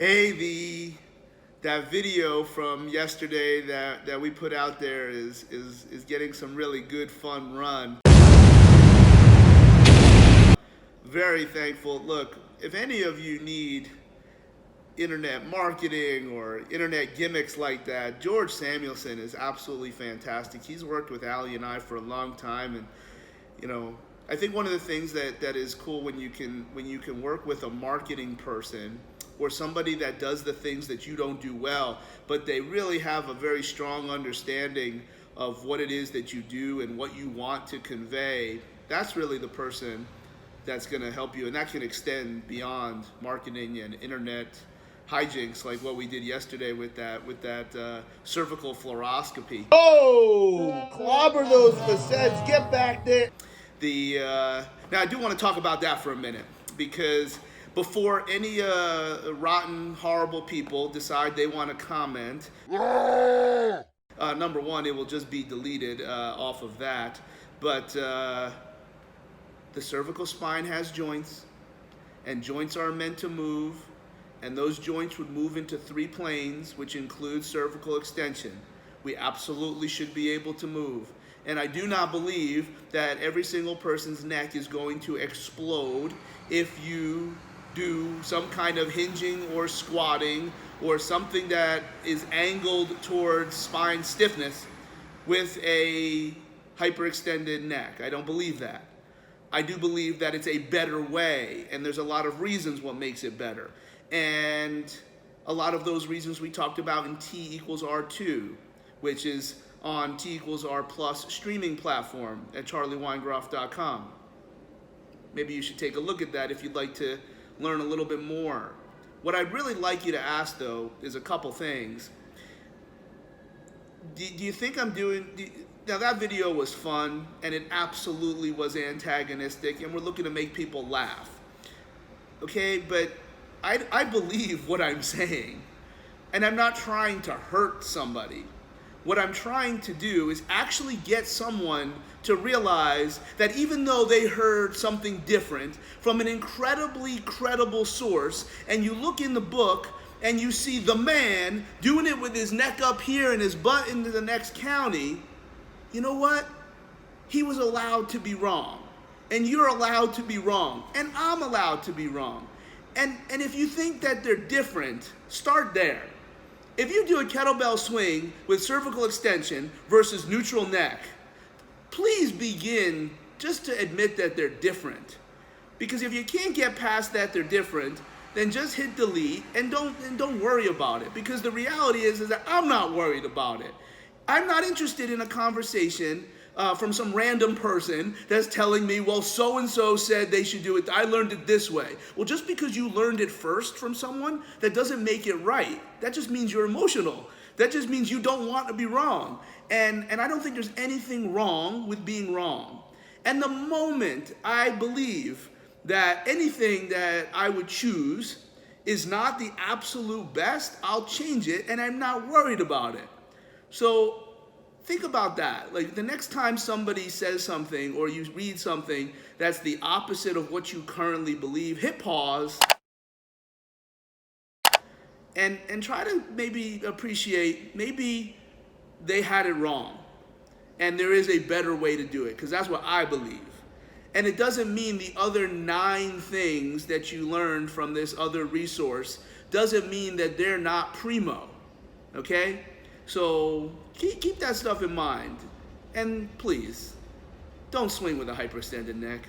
Hey, that video from yesterday that we put out there is getting some really good fun run. Very thankful. Look, if any of you need internet marketing or internet gimmicks like that, George Samuelson is absolutely fantastic. He's worked with Ali and I for a long time, and I think one of the things that is cool when you can work with a marketing person or somebody that does the things that you don't do well, but they really have a very strong understanding of what it is that you do and what you want to convey. That's really the person that's going to help you, and that can extend beyond marketing and internet hijinks like what we did yesterday with that cervical fluoroscopy. Oh, clobber those facets, get back there. Now I do want to talk about that for a minute, because before any rotten, horrible people decide they want to comment, number one, it will just be deleted off of that. But the cervical spine has joints, and joints are meant to move, and those joints would move into 3 planes, which includes cervical extension. We absolutely should be able to move. And I do not believe that every single person's neck is going to explode if you do some kind of hinging or squatting or something that is angled towards spine stiffness with a hyperextended neck. I don't believe that. I do believe that it's a better way, and there's a lot of reasons what makes it better. And a lot of those reasons we talked about in T=R2, which is on T=R+ streaming platform at charlieweingroff.com. Maybe you should take a look at that if you'd like to learn a little bit more. What I'd really like you to ask, though, is a couple things. Do you think I'm doing... Now, that video was fun, and it absolutely was antagonistic, and we're looking to make people laugh. Okay, but I believe what I'm saying, and I'm not trying to hurt somebody. What I'm trying to do is actually get someone to realize that even though they heard something different from an incredibly credible source, and you look in the book and you see the man doing it with his neck up here and his butt into the next county, you know what? He was allowed to be wrong. And you're allowed to be wrong. And I'm allowed to be wrong. And if you think that they're different, start there. If you do a kettlebell swing with cervical extension versus neutral neck, please begin just to admit that they're different. Because if you can't get past that they're different, then just hit delete and don't worry about it. Because the reality is that I'm not worried about it. I'm not interested in a conversation from some random person that's telling me, well, so-and-so said they should do it. I learned it this way. Well, just because you learned it first from someone, that doesn't make it right. That just means you're emotional. That just means you don't want to be wrong. And I don't think there's anything wrong with being wrong. And the moment I believe that anything that I would choose is not the absolute best, I'll change it, and I'm not worried about it. So think about that. Like, the next time somebody says something or you read something that's the opposite of what you currently believe, hit pause and try to maybe appreciate, maybe they had it wrong and there is a better way to do it, because that's what I believe. And it doesn't mean the other 9 things that you learned from this other resource doesn't mean that they're not primo, okay? So keep that stuff in mind. And please, don't swing with a hyperextended neck.